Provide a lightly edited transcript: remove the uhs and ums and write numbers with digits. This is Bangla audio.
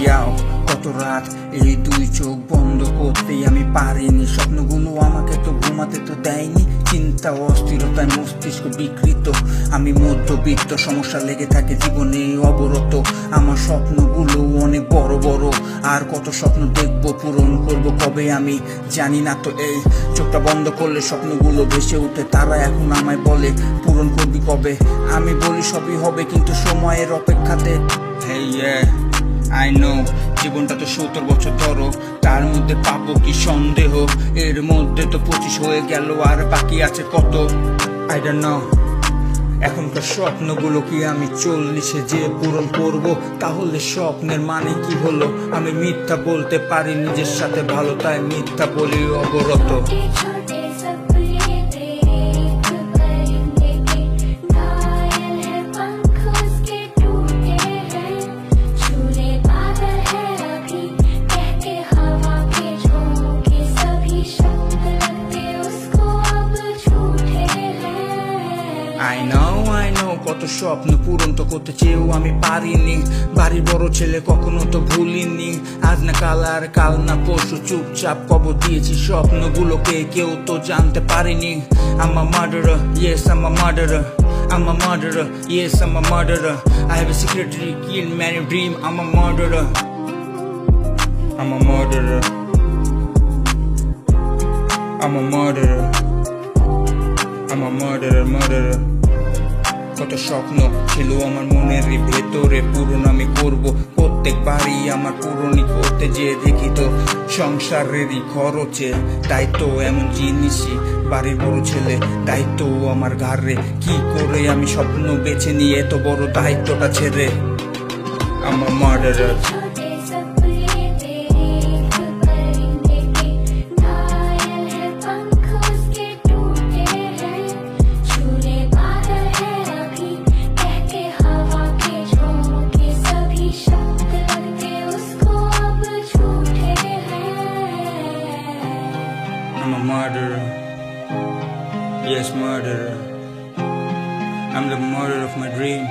ইয়াও কত রাত এই দুই চোখ বন্ধ করতেই আমি পারিনি, স্বপ্নগুলো আমাকে তো ঘুমাতে তো দেয়নি, চিন্তা অস্থিরতায় মস্তিষ্ক বিকৃত, আমি মধ্যবিত্ত, সমস্যা লেগে থাকে জীবনে অবরত, আমার স্বপ্নগুলো অনেক বড় বড়, আর কত স্বপ্ন দেখবো পূরণ করব কবে আমি জানি না তো, এই চোখটা বন্ধ করলে স্বপ্নগুলো ভেসে উঠে, তারা এখন আমায় বলে পূরণ করবি কবে, আমি বলি সবই হবে কিন্তু সময়ের অপেক্ষাতে। Hey yeah, I know জীবনটা তো 70 বছর ধরো, তার মধ্যে পাবো কি সন্দেহ, এর মধ্যে তো 25 হয়ে গেল আর বাকি আছে কত, I don't know এখনকার স্বপ্নগুলো কি আমি 40-এ যে পূরণ করব, তাহলে স্বপ্নের মানে কি হলো, আমি মিথ্যা বলতে পারি নিজের সাথে ভালো, তাই মিথ্যা বলি অবরত। I know কত স্বপ্ন পূরণ তো করতে চেয়েও আমি পারিনি, বাড়ির বড় ছেলে কখনো তো ভুলিনি, আজ না কাল আর কাল না পরশু চুপচাপ কবর দিয়েছি স্বপ্নগুলোকে, কেউ তো জানতে পারিনি। I'm a murderer, yes I'm a murderer, I'm a murderer, yes I'm a murderer, I have a secretly killed many dream, I'm a murderer, I'm a murderer, I'm a murderer, I'm a murderer. কত স্বপ্ন ছিল আমার মনের ভেতরে, পূরণ আমি করব প্রত্যেকবারই, আমার পূরণই করতে যে দেখি তো সংসারেরই খরচে দায়িত্ব, এমন জিনিসই বাড়ির বড় ছেলে দায়িত্ব আমার ঘাড়ে, কি করে আমি স্বপ্ন বেছে নিয়ে এত বড় দায়িত্বটা ছেড়ে। আমার murderer I'm a murderer, yes murderer, I'm the murderer of my dream.